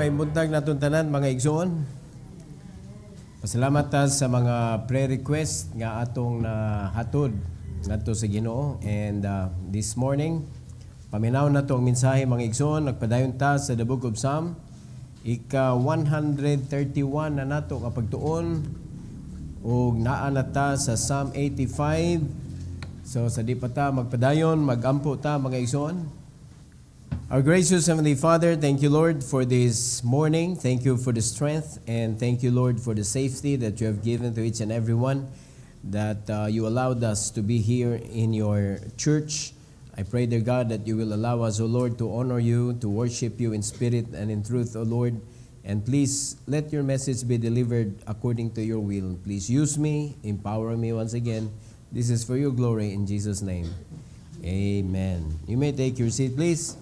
Maayong buntag natong tanan mga igsoon. Pasalamat ta sa mga prayer request nga atong nahatod ngadto sa Ginoo, and this morning paminaw nato ang mensahe mga igsoon. Nagpadayon ta sa the book of Psalm, ika 131 na nato nga pagtuon, ug naa na ta sa Psalm 85. So sa di pa ta magpadayon, magampo ta mga igsoon. Our gracious Heavenly Father, thank you, Lord, for this morning. Thank you for the strength, and thank you, Lord, for the safety that you have given to each and every one, that you allowed us to be here in your church. I pray, dear God, that you will allow us, O Lord, to honor you, to worship you in spirit and in truth, O Lord. And please let your message be delivered according to your will. Please use me, empower me once again. This is for your glory, in Jesus' name. Amen. You may take your seat, please.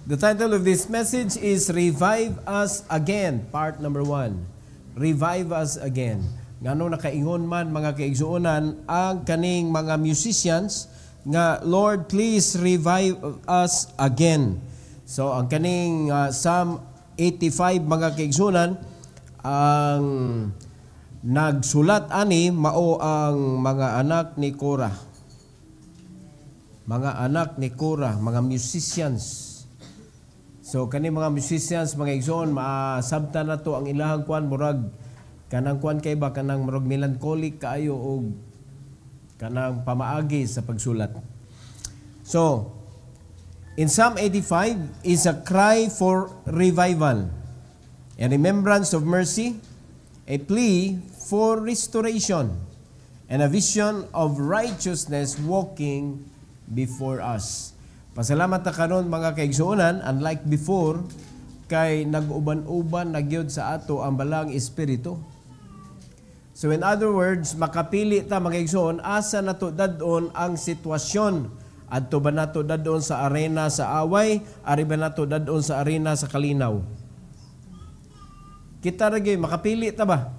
The title of this message is Revive Us Again, part number 1. Revive Us Again. Ngano nakaingon man mga kaigsuonan ang kaning mga musicians nga, Lord, please revive us again. So ang kaning Psalm 85 mga kaigsuonan, ang nagsulat ani mao ang mga anak ni Korah. Mga anak ni Korah, mga musicians. So kani mga musicians mga igsoon, maasabta na to ang ilahang kwan murag kanang kwan kay ba kanang murag melancholic kaayo og kanang pamaagi sa pagsulat. So in Psalm 85 is a cry for revival, a remembrance of mercy, a plea for restoration, and a vision of righteousness walking before us. Pasalamat ta karon mga kaigsuonan, unlike before, kay nag-uban-uban nagyod sa ato ang balang espiritu. So in other words, makapili ta mga kaigsuon, asa nato dadon ang sitwasyon. Adto ba nato dadon sa arena sa away, ari ba nato dadon sa arena sa kalinaw? Kita ragi makapili ta ba?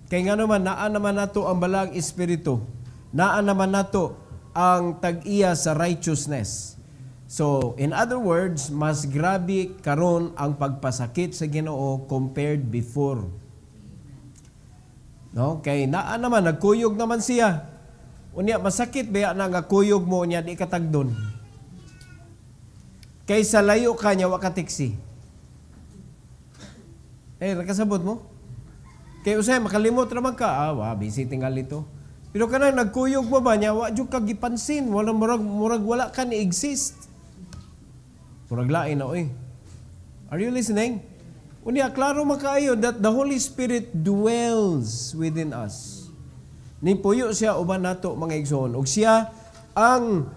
Kay ngano man naa naman nato ang balang espiritu. Naa naman nato ang tag-iya sa righteousness. So, in other words, mas grabe karon ang pagpasakit sa Ginoo compared before. No? Kay naa naman, nagkuyog naman siya. Unya, masakit ba na nga kuyog mo niya, di katagdon. Kay sa layo ka niya, wakatiksi. Nakasabot mo? Kay usay, makalimot naman ka. Busy tingal ito. Pero kanang nagkuyog mo ba niya, wadyo ka gipansin. Murag wala ka ni-exist. Murag lain na, oy. Are you listening? Unya, klaro makaayo that the Holy Spirit dwells within us. Nipuyo siya uban nato mga igsoon. Ug siya ang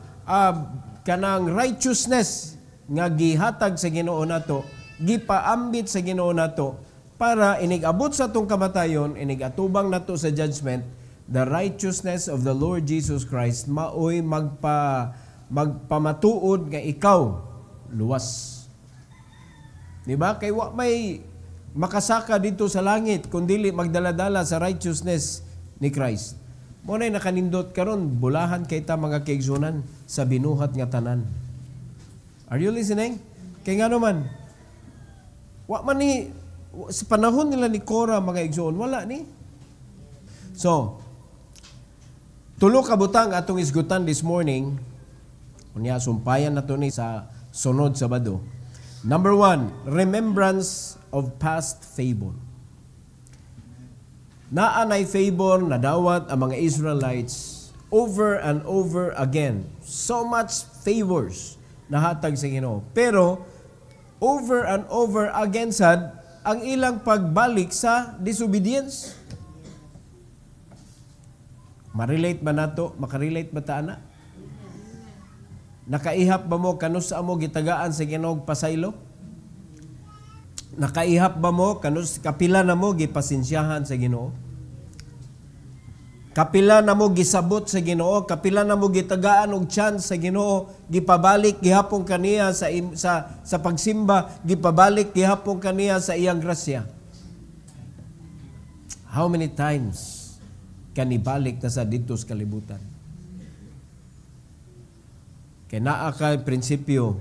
kanang righteousness nga gihatag sa Ginoo nato, gipaambit sa Ginoo nato para inigabot sa tong kamatayon, inigatubang nato sa judgment, the righteousness of the Lord Jesus Christ maoy magpamatuod nga ikaw luwas. Diba? Kay wa may makasaka dito sa langit kundili magdaladala sa righteousness ni Christ. Mo na nakanindot karon, bulahan kay ta mga kaigsunan sa binuhat nga tanan. Are you listening? Kay ngano man, wa man ni sa panahon nila ni Korah mga igsoon, wala ni. So, tulo ka butang atong isgutan this morning. Unya sumpayan nato ni sa sunod Sabado. Number 1, remembrance of past favor. Naanay favor na dawat ang mga Israelites over and over again. So much favors na hatag sa Ginoo. Pero over and over again sad ang ilang pagbalik sa disobedience. Makarelate ba nato? Makarelate ba ta ana? Nakaihap ba mo kanus amo gitagaan sa Ginoo pasaylo? Nakaihap ba mo kanus kapila na mo gipasensyahan sa Ginoo? Kapila na mo gisabot sa Ginoo, kapila na mo gitagaan og chance sa Ginoo, gipabalik gihapon kaniya sa pagsimba, gipabalik gihapon kaniya sa iyang grasya. How many times kanibalik na sa dito sa kalibutan? Kaya naa ka prinsipyo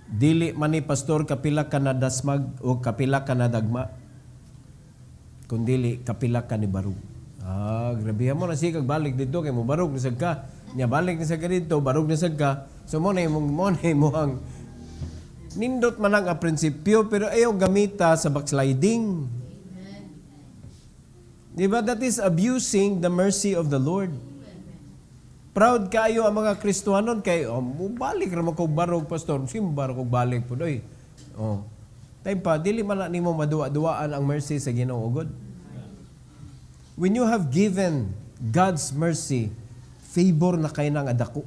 Dili man ni pastor kapila ka na dasmag o kapila ka na dagma. Kundili kapila ka ni barug. Grabe mo na siya balik dito kay mo barug ni sagka. Nya balik ni sagka dito, barug ni sagka. So mo na mo ang nindot man ang prinsipyo pero ayaw gamita sa backsliding. Diba? That is abusing the mercy of the Lord. Proud kayo ang mga Kristohanon kay balik ra ko barog pastor. Simbar ko balik po doy. Time pa dili man nimo maduwa-duwaan ang mercy sa Ginoo God. When you have given God's mercy, favor na kay nang adako.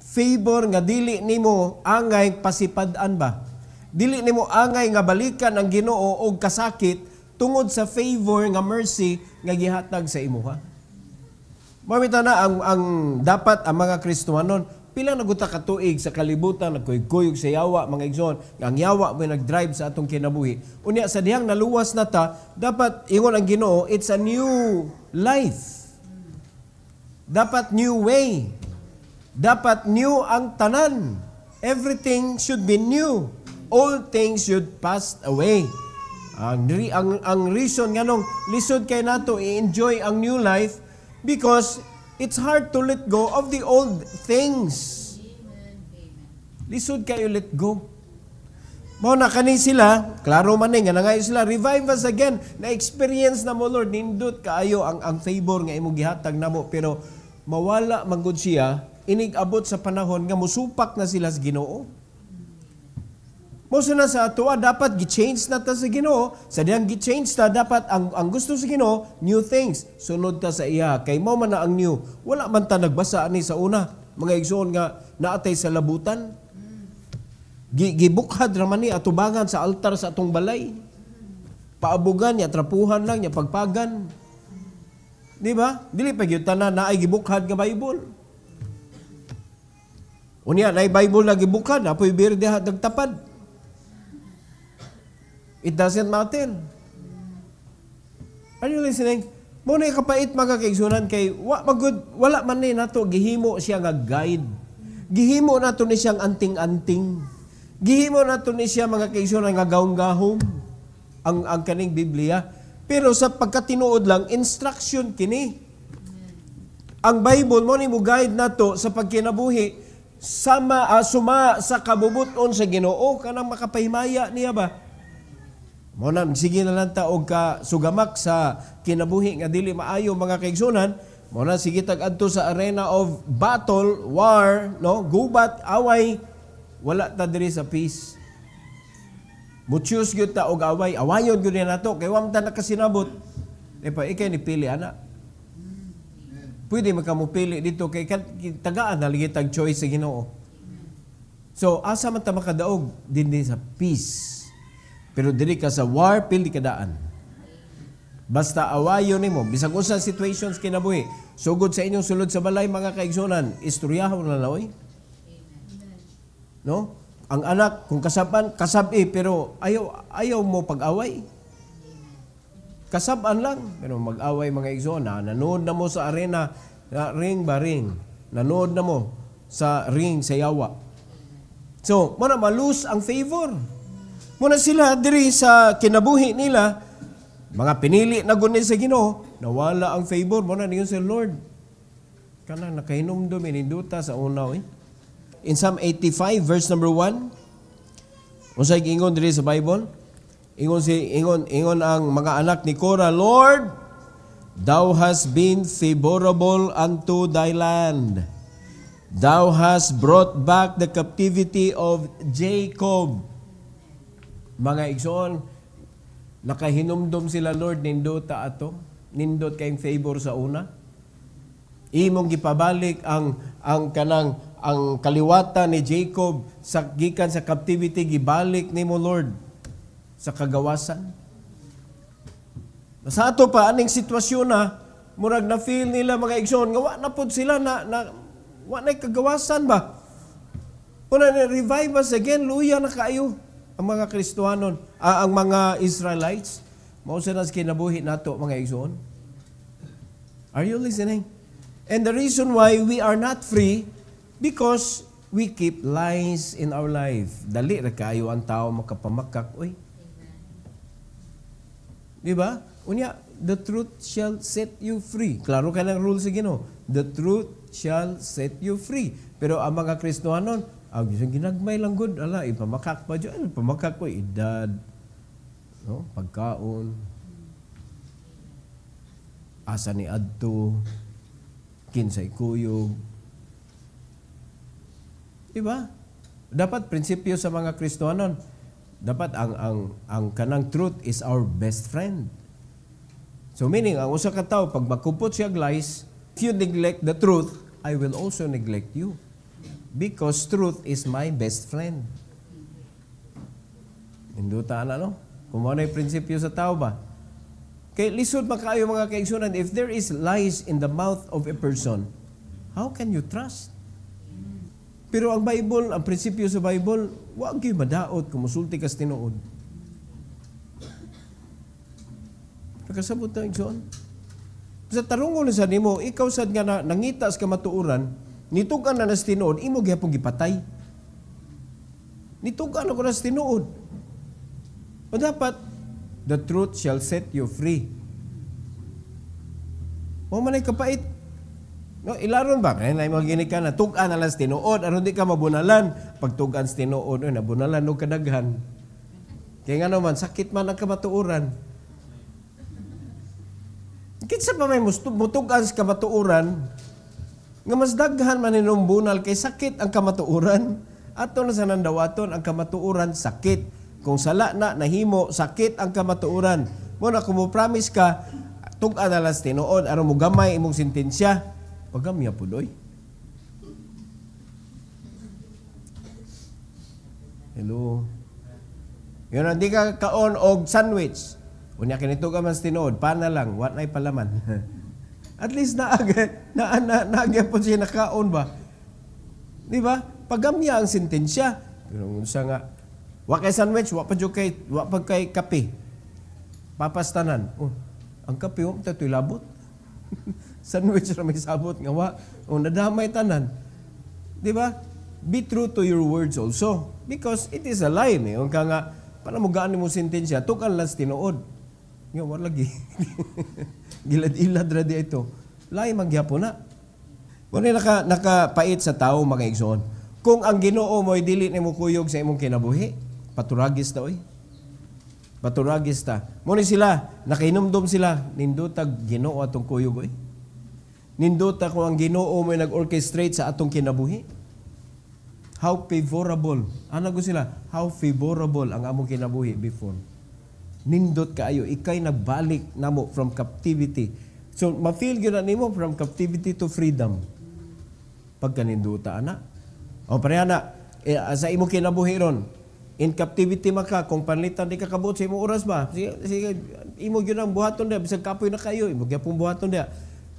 Favor nga dili nimo angay pasipad-an ba? Dili nimo angay nga balikan ang Ginoo og kasakit tungod sa favor nga mercy nga gihatag sa imuha. Mamita na ang dapat ang mga Kristohanon pila naguta ka tuig sa kalibutan nagkuyog sa yawa mga igsoon ang yawa mo nagdrive sa atong kinabuhi unya sa dihang naluwas na ta dapat ingon ang Ginoo it's a new life dapat new way dapat new ang tanan everything should be new all things should pass away ang reason nganong lisod kay nato i-enjoy ang new life because it's hard to let go of the old things. Lisod kayo let go. Mao na kani sila, klaro man nga nangayo sila, revive us again. Na-experience na mo Lord, nindot kaayo ang favor nga imo gihatag namo pero mawala man gud siya inig abot sa panahon nga musupak na sila sa Ginoo. Mosa na sa ato dapat gi-change na ta sa Ginoo. Sa diyang gi-change ta dapat ang gusto sa Ginoo new things. Sunod ta sa iya kay mao man na ang new. Wala man ta nagbasa ani sa una mga igsoon nga naatay sa labutan. Gibukhad ra man ni atubangan sa altar sa atong balay. Paabugan niya trapuhan lang niya pagpagan. Di ba? Dili pa gyud tanan naay gibukhad nga Bible. Unya naay Bible na gibukhad apoy birde dagtapad. It doesn't matter. Are you listening? Muna kapait mga kaigsunan kay wala man ni nato gihimo siya nga guide. Gihimo nato ni siyang anting-anting. Gihimo nato ni siya mga kaigsunan nga gahom-gahom ang kaning Biblia. Pero sa pagkatinuod lang instruction kini. Ang Bible mo ni mo guide nato sa pagkinabuhi suma sa kabubuton sa Ginoo kanang makapahimaya niya ba? Muna, sige na lang ta og ka sugamak sa kinabuhi nga dili maayo mga kaigsunan. Muna, sige tag-adto sa arena of battle, war, no? Gubat, away, wala ta diri sa peace. Mutyos gyud ta og away, awayon gyud nato kay wa man ta nakasinabot. Pa ikay ni pili ana. Pwede man ka mo pili dito kay tagaan na ligitag choice sa Ginoo. So, asa man ta makadaog dinhi sa peace. Pero dili ka sa war, pili ka daan. Basta awayon nimo bisag unsa situations kinabuhi. Sugod sa inyong sulod sa balay mga kaigsunan, istoryahon na laoy. No? Ang anak kung kasaban, kasabi pero ayaw mo pag-away. Kasaban lang pero mag-away mga igsoon. Nanood na mo sa arena, ring ba ring. Nanood na mo sa ring sa yawa. So, muna malus ang favor. Muna sila diri sa kinabuhi nila, mga pinili na guni sa Ginoo, nawala ang favor. Muna niyon sa Lord. Kana nakahinumdum ininduta sa unaw eh. In Psalm 85 verse number 1, unsay giingon diri sa Bible? Ingon ang mga anak ni Korah, Lord, Thou hast been favorable unto Thy land. Thou hast brought back the captivity of Jacob. Mga igsoon, nakahinumdum sila Lord, nindot ta ato, nindot kayong favor sa una. Imong gipabalik ang kaliwatan ni Jacob sa gikan sa captivity gibalik nimo Lord sa kagawasan. Sa ato pa aning sitwasyon na murag na feel nila mga igsoon nga wa na pud sila na wa na kagawasan ba. Una na revive us again, luya na kaayo. Ang mga Kristohanon, ang mga Israelites, mao sa kinabuhi nato mga igsoon. Are you listening? And the reason why we are not free, because we keep lies in our life. Dali ra kaayo ang tao makapamakak, oy. Di ba? Unya, the truth shall set you free. Klaro ka ng rule sa Ginoo. The truth shall set you free. Pero ang mga Kristohanon, ginagmay lang good, ala, ipamakak pa dyan. Ipamakak ko, edad, no? Pagkaon, asa ni adto, kinsay kuyog. Diba? Dapat prinsipyo sa mga Kristohanon, dapat ang kanang truth is our best friend. So meaning, ang usa ka tawo, pag makupot siya lies, if you neglect the truth, I will also neglect you. Because truth is my best friend. Hinduta na, no? Kung ano yung prinsipyo sa tao ba? Kaya lisod makaayo mga kaigsunan, if there is lies in the mouth of a person, how can you trust? Pero ang Bible, ang prinsipyo sa Bible, wag kayo madaot kung musulti kas tinuod. Nakasabot na igsoon. Sa tarungon sa nimo, ikaw sad nga nangita sa kamatuuran, nitugan na nas tinuod, imo gyapon gipatay. Nitugan ako nas tinuod. O dapat, the truth shall set you free. O manay kapait. No, ilaron ba? Kaya na mga ginika na, tugan na lang sa tinuod, aron di ka mabunalan. Pag tugan sa tinuod, nabunalan o kadaghan. Kaya nga naman, sakit man ang kamatuuran. Kitsa pa may mutugan sa kamatuuran, nga mas daghan man inumbunal kay sakit ang kamatuuran. Ato na sa nandawaton, ang kamatuuran sakit. Kung sala na nahimo, sakit ang kamatuuran. Muna kung mo promise ka, tugan na lang sa tinuod, aron mo gamay imong sentensya, pagamya po doy. Hello. Yun, hindi ka kaon og sandwich. Unya kinito ka man sa tinuod, pana lang, what na'y palaman. At least naagya po siya nakaon ba? Di ba? Pagamya ang sentensya. Pero siya nga, wa kay sandwich, wa pa kay kape. Papastanan. Oh, ang kape, tato'y labot. Sandwich na may sabot nga wa. O nadamay tanan. Di ba? Be true to your words also. Because it is a lie. Yung ka nga, para mo gaan mo sentensya, tukan lang sa tinuod. Nga, wala lagi. Gilad-ilad ra di ito. Lahi magyapon na. Muna nakapait sa tao mga igsoon. Kung ang Ginoo mo'y dili nimo kuyog sa imong kinabuhi, paturagis ta oy. Paturagis ta. Muna sila, nakainumdum sila, nindutag Ginoo atong kuyog oy. Ninduta kung ang Ginoo mo'y nag-orchestrate sa atong kinabuhi. How favorable. Ano ko sila? How favorable ang among kinabuhi before. Nindot kaayo, ikay nagbalik namo from captivity. So, ma-feel yun na nimo from captivity to freedom. Pagka ninduta, ana. O, pareha na, sa imo kinabuhi ron, in captivity maka, kung panlitan di ka kabot sa imo oras ba? Sige, imo yun ang buhaton dia, bisag kapoy na kayo, imo gyapong buhaton dia.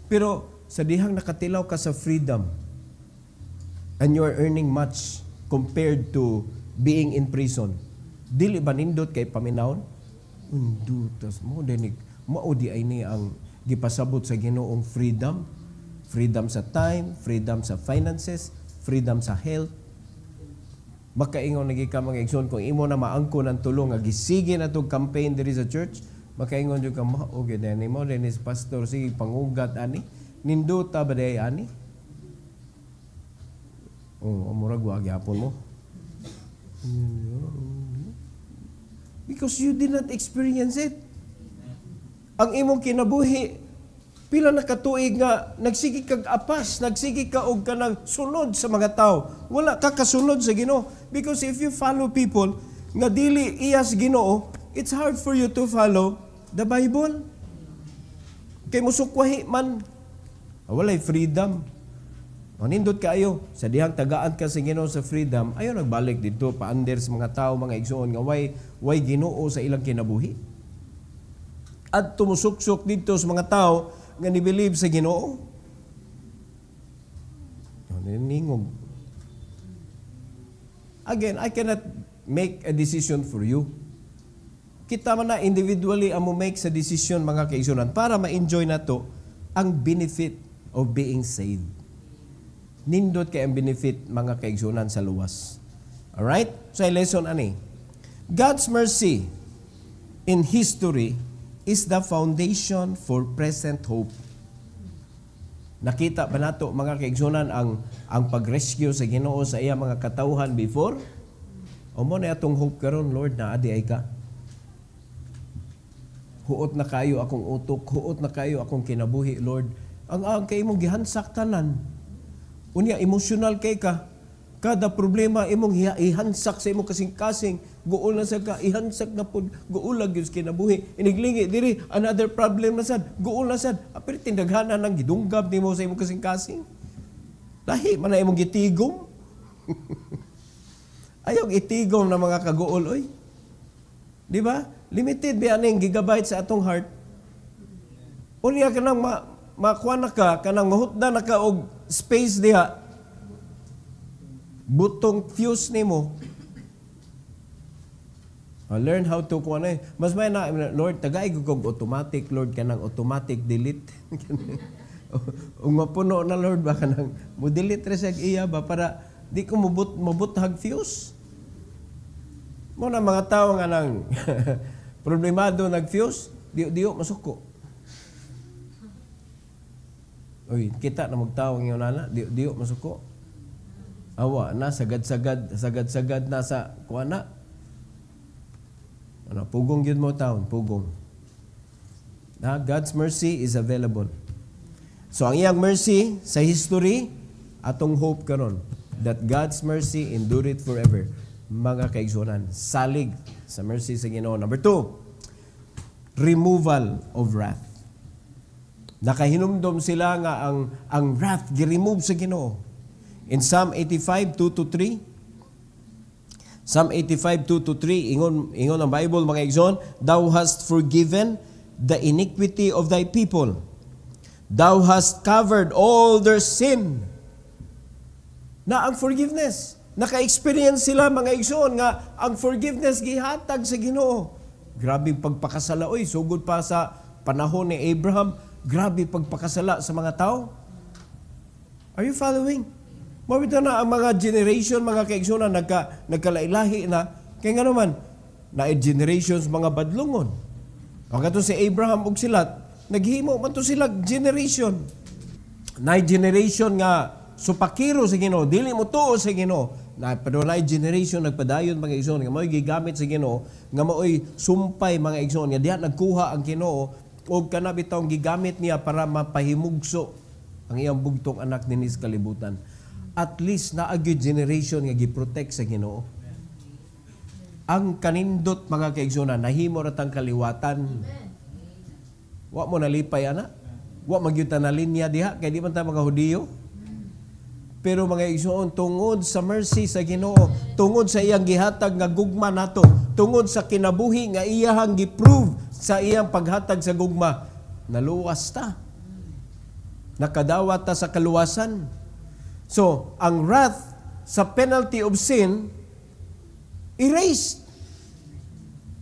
Pero, sa dihang nakatilaw ka sa freedom, and you are earning much compared to being in prison, dili ba nindot kay paminawon? Undutas mo dinig maudi ay ni ang gipasabot sa Ginoong freedom, freedom sa time, freedom sa finances, freedom sa health. Makaingon nagi ka mga igsoon kung imo na maangko ng tulong nga gisige na tog campaign diri sa church, makaingon jud ka mao gid ni mo dinis pastor sige pangugat ani ninduta ba day ani? Oh, murag wa gyapon mo. Because you did not experience it. Ang imong kinabuhi, pila na katuig nga, nagsigi kag apas, nagsigi ka og kanang sunod sa mga tao. Wala ka kasunod sa Ginoo. Because if you follow people, nga dili iyas Ginoo, it's hard for you to follow the Bible. Kay musukwahi man, walay freedom. Manindot kaayo sa dihang tagaan ka sa Ginoo sa freedom, ayo nagbalik dito paander sa mga tao mga igsoon nga way Ginoo sa ilang kinabuhi. At tumusuksok dito sa mga tao nga ni-believe sa Ginoo. Ningog. Again, I cannot make a decision for you. Kita man na individually ang mo make sa decision mga kaigsunan para ma-enjoy nato ang benefit of being saved. Nindot kay ang benefit mga kaigsunan sa luwas. Alright? So, lesson ani. God's mercy in history is the foundation for present hope. Nakita ba nato mga kaigsunan ang pag-rescue sa Ginoo sa iya mga katawhan before? O mo na atong hope karon, Lord, na adi ay ka. Huot na kayo akong utok, huot na kayo akong kinabuhi, Lord. Ang kay imong gihansak tanan. Unya emotional kay ka. Kada problema imong ihansak sa imong kasing-kasing, guol na sa ka, ihansak na pod, guulag gyud kinabuhi. Iniglingi diri another problem na sad, guol na sad. Apil tindaghana nang gidunggab nimo sa imong kasing-kasing. Lahi man na imong gitigom. Ayaw itigom na mga kaguol oy. Di ba? Limited ba aning gigabyte sa atong heart? Unya kanang makuha na ka, kanang mahutda na ka og space diha. Butong fuse nimo. Learn how to kuha na. Mas may na, Lord, tagay kog automatic, Lord, kanang automatic delete. Ung mapuno na, Lord, ba kanang mo delete ra siya iya ba para di ko mabuthag fuse. Mo na mga tao nga nang problemado nag-fuse, diyo masuko. Oy, kita na magtao ng nana, diyo masuko. Awa na sagad-sagad na sa kuana. Ano, pugong yun mo taon, pugong. God's mercy is available. So ang iyang mercy sa history, atong hope karon that God's mercy endureth forever. Mga kaigsunan, salig sa mercy sa Ginoo. Number 2, removal of wrath. Nakahinumdom sila nga ang wrath gi-remove sa Ginoo. In Psalm 85, 2-3, Psalm 85, 2-3, ingon ang Bible, mga igsoon, Thou hast forgiven the iniquity of thy people. Thou hast covered all their sin. Na ang forgiveness, naka-experience sila, mga igsoon, nga ang forgiveness gihatag sa Ginoo. Grabe pagpakasala, oy, sugod pa sa panahon ni Abraham, grabe pagpakasala sa mga tao. Are you following? Mawita na ang mga generation, mga kaigsunan, nagkalailahi na. Kaya nga naman, na-generations mga badlungon. Ang ito si Abraham ug sila, naghimo man to sila generation. Na-generation nga supakiro sa Ginoo, dili mo tuo sa Ginoo. Pero na-generation nagpadayon mga igsoon, nga mao'y gigamit sa Ginoo, nga mao'y sumpay mga igsoon, nga diha nagkuha ang Ginoo, o kanabitong gigamit niya para mapahimugso ang iyang bugtong anak ni sa kalibutan. At least naagyo generation nga giprotect sa Ginoo. Ang kanindot mga kaigsunan, nahimo ratang kaliwatan. Wa mo nalipay ana. Wa magyuta na linya diha kay di man ta mga Hudiyo. Pero mga igsoon, tungod sa mercy sa Ginoo, tungod sa iyang gihatag nga gugma nato, tungod sa kinabuhi nga iyahang giprove sa iyang paghatag sa gugma, naluwas ta. Nakadawat ta sa kaluwasan. So, ang wrath sa penalty of sin, erased.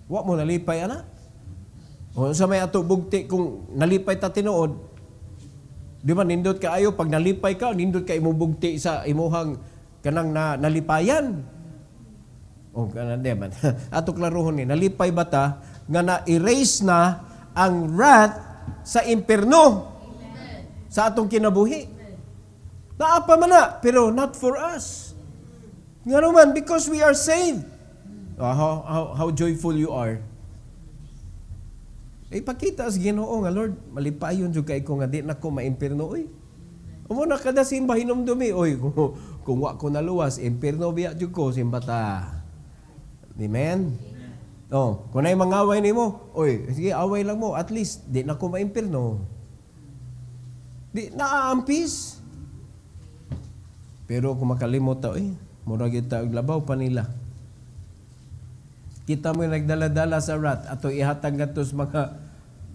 Wa mo nalipay, ana? O sa may ato bugti, kung nalipay ta tinuod, di ba, nindot ka ayo, pag nalipay ka, nindot ka imong bugti sa imuhang kanang nalipayan. O, kanang di man. Ato klaruhon ni, nalipay ba ta, nga na-erase na ang wrath sa impierno sa atong kinabuhi. Naapa man na, pero not for us. Nga naman, because we are saved. How joyful you are. Ipakita sa Ginoo nga, Lord, malipayon jud kay ko nga di na ko maimpierno, oy. Umo na kada simba hinumdumi, oy, kung wa ko naluwas, impierno biya jud ko simbata. Amen. Oh, kung ay mangaway nimo, oy, sige away lang mo, at least di na ko maimpierno. Di naaampis. Pero kung makalimot ta, murag kita og labaw pa nila. Kita mo nagdala-dala sa wrath ato ihatag ngadto sa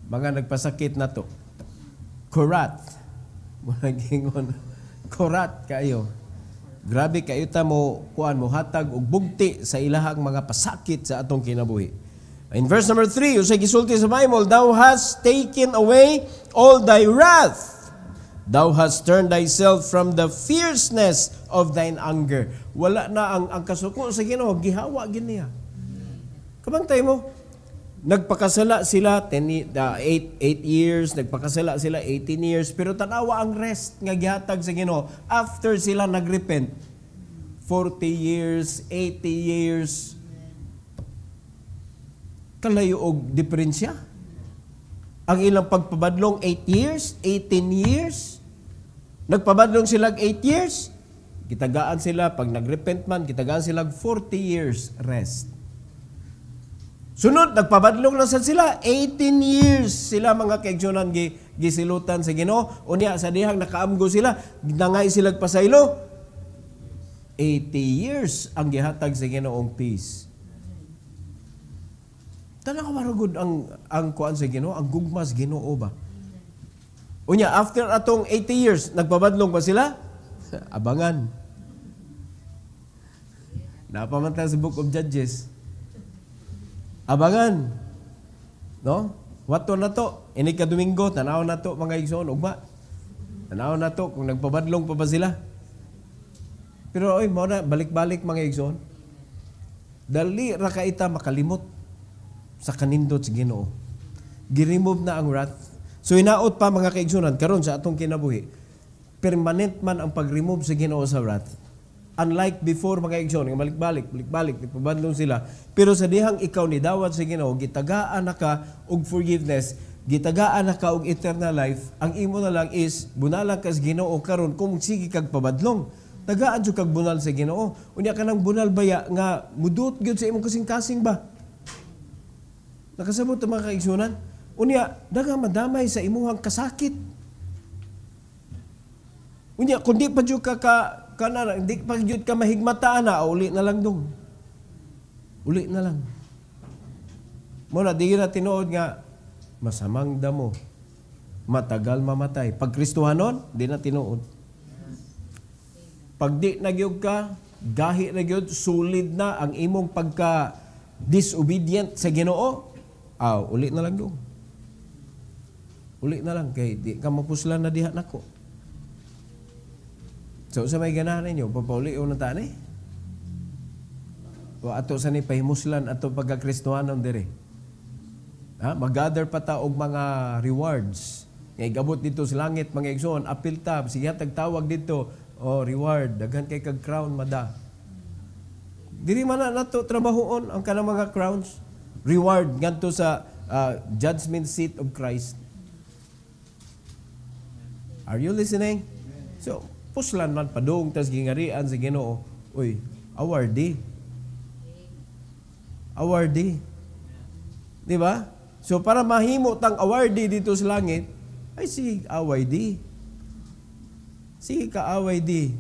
mga nagpasakit nato. Kurat. Murag ingon, kurat kayo. Grabe kayo ta mo kuan mo hatag og bugti sa ilahang mga pasakit sa atong kinabuhi. In verse number 3, usay gisulti sa Bible, Thou hast taken away all thy wrath. Thou hast turned thyself from the fierceness of thine anger. Wala na ang kasuko sa Ginoo, gihawa giniya. Kabantay mo, nagpakasala sila 8 years, nagpakasala sila 18 years, pero tanawa ang rest nga gihatag sa Ginoo after sila nagrepent. 40 years, 80 years, kalayo og diferensya. Ang ilang pagpabadlong 8 years, 18 years, nagpabadlong sila 8 years, gitagaan sila, pag nagrepent man, gitagaan sila 40 years rest. Sunod, nagpabadlong na sila, 18 years sila mga kaigsunan gisilutan sa Ginoo. Unya, sa dihang nakaamgo sila, nangay sila pasaylo, 80 years ang gihatag sa Ginoong peace. Tanang kamaragod ang kuan sa Ginoo, ang gugmas Ginoo ba? Unya, after atong 80 years, nagpabadlong pa sila? Abangan. Napamantang sa Book of Judges. Abangan. No? Wato na to? Ini ka Domingo, tanaw na to mga igsoon, ugma. Tanaw na to kung nagpabadlong pa ba sila. Pero oy, mo na balik-balik mga igsoon. Dali ra kaita makalimot sa kanindot sa Ginoo. Giremove na ang wrath. So inaot pa mga kaigsunan karon sa atong kinabuhi. Permanent man ang pag-remove sa Ginoo sa wrath. Unlike before mga kaigsunan, balik-balik, nagpabadlong sila. Pero sa dihang ikaw ni dawat sa Ginoo, gitagaan na ka og forgiveness, gitagaan na ka og eternal life, ang imo na lang is bunalan ka sa Ginoo karon kung sige kag pabadlong. Tagaan jud kag bunal sa Ginoo. Unya ka nang bunal baya nga mudot gyud sa imong kasing-kasing ba? Nakasabot ang mga kaigsunan. Unya, daga madamay sa imuhang kasakit. Unya, kung di pa dyan di pa dyan ka mahigmataan na, uli na lang dong. Uli na lang. Muna, di na tinuod nga, masamang damo, matagal mamatay. Pag Kristohanon, di na tinuod. Pag di nagyog ka, gahi nagyog, sulid na ang imong pagka-disobedient sa Ginoo, uli na lang doon. Uli na lang, kay di ka mapuslan na diha nako. So, sa may ganahan ninyo, papauli o natani? O ato sa ni pahimuslan, ato pagka-Kristohanon dire. Mag-gather pa ta og mga rewards. Ngay gabot dito sa langit, mga igsoon, apil tab, sige tagtawag dito, reward, daghan kay kag crown, mada. Diri man na nato trabahoon ang kanang mga crowns. Reward ngadto sa judgment seat of Christ. Are you listening? So, puslan man padung tas gingarian sa Ginoo. Uy, awardee. Awardee. Di ba? So, para mahimo tang awardee dito sa langit, ay sige, awardee. Sige ka away di.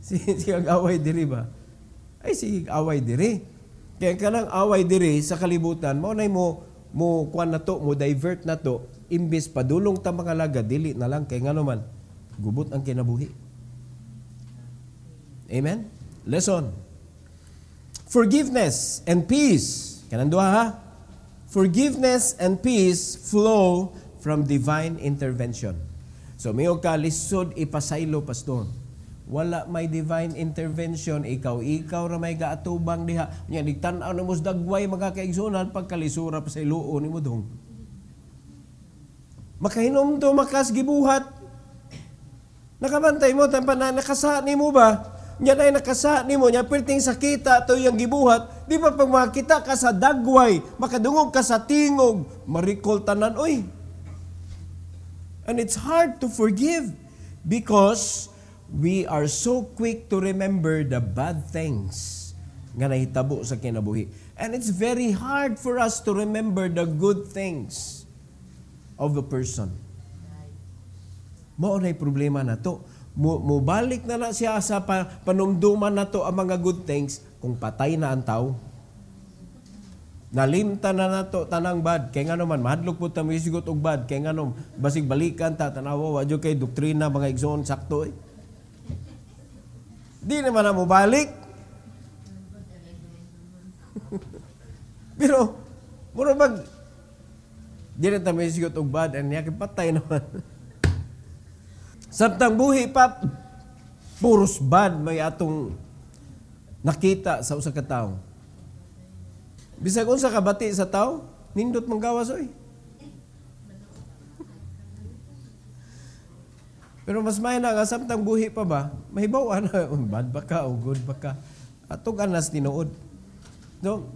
Sige ka away diri ba? Ay sige away diri. Kaya kanang away diri sa kalibutan, maunay mo kuan na to, mo divert na to, imbis padulong ta mga laga, dili na lang kay ngano man gubot ang kinabuhi. Amen. Lesson. Forgiveness and peace. Kanang duha ha? Forgiveness and peace flow from divine intervention. So, mayo ka lisod ipasaylo, pastor. Wala may divine intervention, ikaw ra may gaatubang diha. Nya digtan-aw na mos dagway mga kaigsunan pagkalisura pa sa iluon nimo dong. Makahinom to makas gibuhat. Nakabantay mo tampan na nakasa nimo ba? Nya nay nakasa nimo nya perting sakita to yang gibuhat. Di ba pag makita ka sa dagway, makadungog ka sa tingog, marikol tanan oy. And it's hard to forgive because we are so quick to remember the bad things nga nahitabo sa kinabuhi. And it's very hard for us to remember the good things of a person. Mao nay problema na to. Mubalik na siya sa panumduman na to ang mga good things kung patay na ang tao. Nalimta na nato tanang bad kay ngano man mahadlok pud ta misigot og bad kay ngano basig balikan ta tanawa wa jud kay doktrina mga igsoon sakto eh. Di naman na mo balik. Pero mura bag di na ta misigot og bad and yak patay naman. Samtang buhi pa, puros bad may atong nakita sa usa ka tawo. Bisag unsa ka bati sa tawo, nindot manggawas oy. Pero mas may na nga samtang buhi pa ba, mahibaw na, bad ba ka o good ba ka. Atong anas tinuod. No?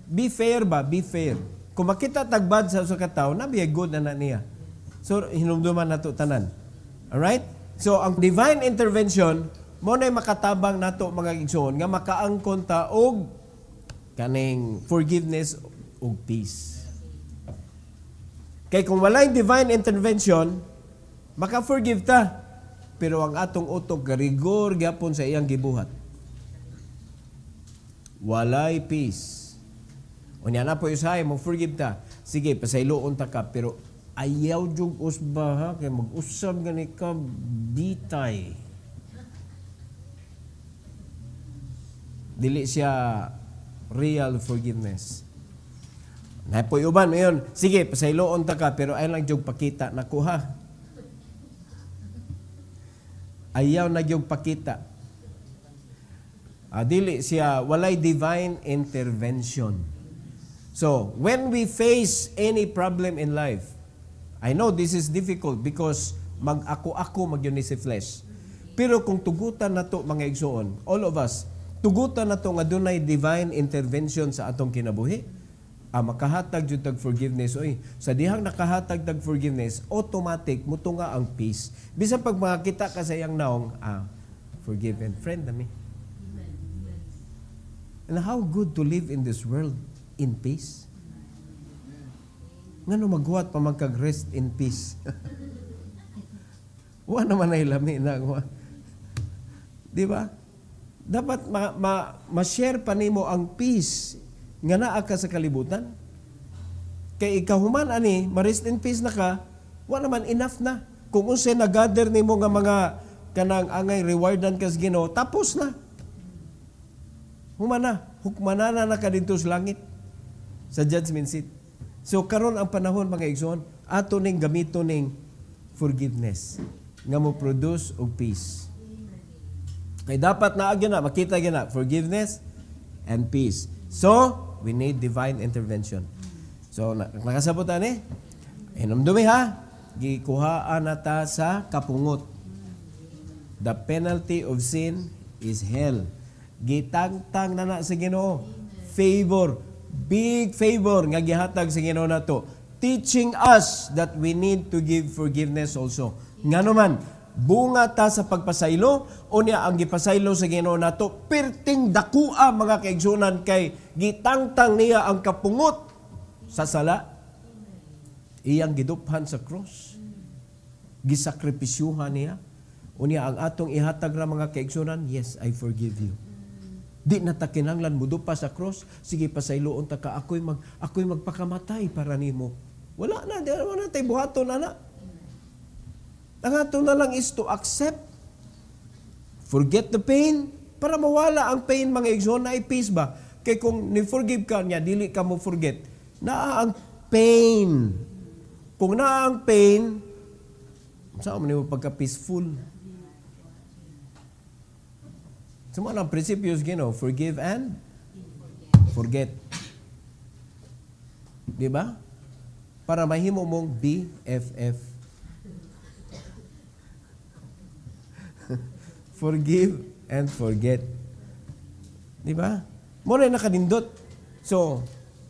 Be fair ba? Be fair. Kung makita tagbad sa usa ka tawo, nabiya good na niya. So, hinumduman nato tanan. Alright? So, ang divine intervention, mo na'y makatabang nato mga igsoon, nga makaangkon ta og kaning forgiveness og peace. Kay kung walay divine intervention, maka-forgive ta. Pero ang atong utok, garigor gyapon sa iyang gibuhat. Walay peace. Unya na po usahay, mag-forgive ta. Sige, pasayloon ta ka, pero ayaw jug usba ha, kay mag-usab gani ka, bitay. Dili siya real forgiveness. Na po uban mayon, sige, pasayloon ta ka, pero ay lang jug pakita nako ha. Ayaw na jug pakita. Dili siya, walay divine intervention. So, when we face any problem in life, I know this is difficult because mag-ako-ako magyun ni si flesh. Pero kung tugutan na to mga igsoon, all of us, tugutan na to nga dunay divine intervention sa atong kinabuhi, makahatag jud tag forgiveness. Oy, sa dihang nakahatag tag forgiveness, automatic mutunga ang peace. Bisan pag makakita ka sa iyang naong, forgive and friend na mi. And how good to live in this world in peace. Ngano maghuwat pa magkag-rest in peace. Wa naman ay lami na. Di ba? Dapat ma-share pa nimo ang peace nga naa ka sa kalibutan. Kay ikaw human ani, ma-rest in peace na ka, wa naman enough na. Kung unsay na-gather nimo nga mga kanang angay rewardan kas Ginoo, tapos na. Humana, hukmanana na ka dito sa langit, sa judgment seat. So karon ang panahon mga igsoon, ato ning gamito ning forgiveness nga mo produce og peace. Kay dapat na agyan na makita gyud na forgiveness and peace. So we need divine intervention. So nakasabot ani? Hinumdumi ha. Gikuhaan nata sa kapungot. The penalty of sin is hell. Gitangtang na sa Ginoo. Favor, big favor nga gihatag sa Ginoo nato, teaching us that we need to give forgiveness also. Ngano man, bunga ta sa pagpasaylo, unya ang gipasaylo sa Ginoo nato, perting dakua mga kaigsunan kay gitangtang niya ang kapungot sa sala. Iyang giduphan sa cross. Gisakripisyuhan niya. Unya ang atong ihatag ra mga kaigsunan, yes, I forgive you. Di na ta kinahanglan mudupa sa cross, sige pasayloon ta ka, ako'y magpakamatay para nimo. Wala na, di na tay buhaton ana. Ang ato na lang is to accept, forget the pain, para mawala ang pain mga igsoon na peace ba? Kay kung ni-forgive ka niya, dili ka mo forget, naa ang pain. Kung naa ang pain, saan mo pagka-peaceful? Suma ang prinsipyos Ginoo, forgive and forget. Di ba? Para mahimo mong BFF. Forgive and forget. Di ba? Muna nakadindot. So,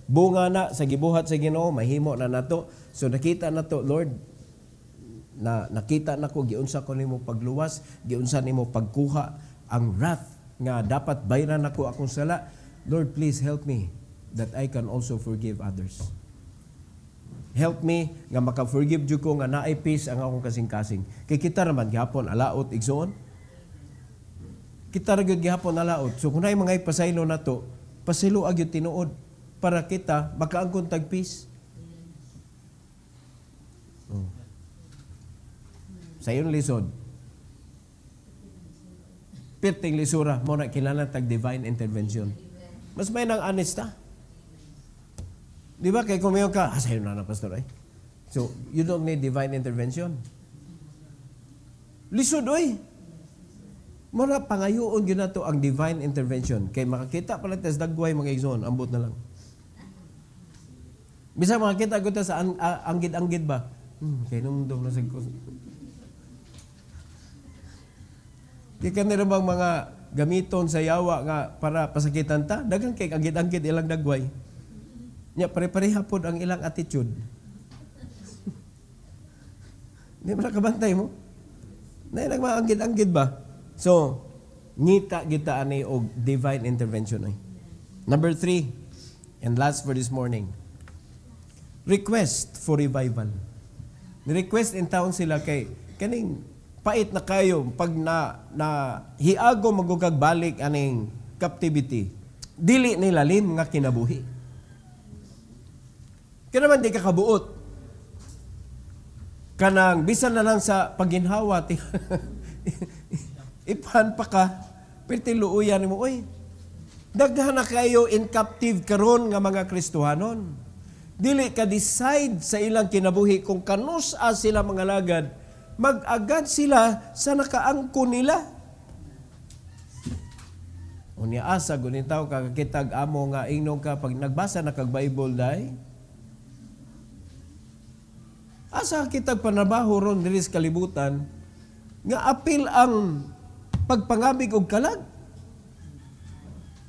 bunga na sa gibuhat sa Ginoo, mahimo na nato. So nakita nato, Lord, na nakita nako giunsa ko nimo pagluwas, giunsa nimo pagkuha ang wrath nga dapat bayran ako akong sala. Lord, please help me that I can also forgive others. Help me nga maka-forgive jud ko nga naay peace ang akong kasing-kasing. Kay kita naman gihapon alaot igsoon. Kita ra gyud gihapon alaot. So kung naay mga ipasaylo nato, pasaylo agyud tinuod para kita makaangkon tag peace. Sayon lisod. Perting lisura mo na kilala tag divine intervention. Mas may nang honesta. Di ba? Kaya kumayo ka, sayo na pastor ay. So, you don't need divine intervention. Lisod, oy. Mura pangayoon yun na to ang divine intervention. Kay makakita pala tas dagway mga igsoon, ambot na lang. Bisa makakita ko ta sa anggid-anggid ba? Kay nung na sa ko. Di ka nila bang mga gamiton sa yawa nga para pasakitan ta? Dagang kay anggid-anggid ilang dagway. Nya pare-pareha pod ang ilang attitude. Di ba nakabantay mo? Na nagmaanggid-anggid ba? So, ngita kita ani og divine intervention ay. Number 3, and last for this morning. Request for revival. Request in town sila kay kaning pait na kayo pag na hiago magugag balik aning captivity. Dili nilalim nga kinabuhi. Kaya naman di ka kabuot. Kanang bisan na lang sa paginhawa ipan pa ka pertiluuyan mo oy. Daghan na kayo in captive karon nga mga Kristohanon. Dili ka decide sa ilang kinabuhi kung kanusa sila mga lagad. Mag-agad sila sa nakaangko nila. Unya asa gunin tao kakakitag amo nga ingnon ka pag nagbasa na kag Bible day. Asa kitag panabaho ron diri sa kalibutan nga apil ang pagpangabig og kalag.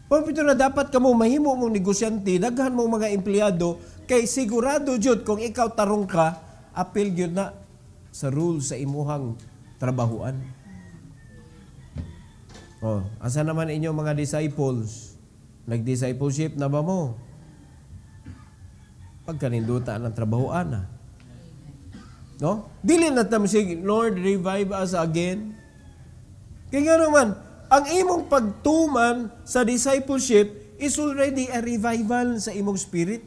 Pagpito na dapat kamo mahimo mong negosyante, daghan mong mga empleyado, kay sigurado jud kung ikaw tarong ka, apil jud na sa rule sa imuhang trabahuan. Oh, asa naman inyo mga disciples? Nag-discipleship na ba mo? Pagkaninduta ng trabahuan na. No? Dili na tam sige, Lord, revive us again. Kaya nga naman, ang imong pagtuman sa discipleship is already a revival sa imong spirit.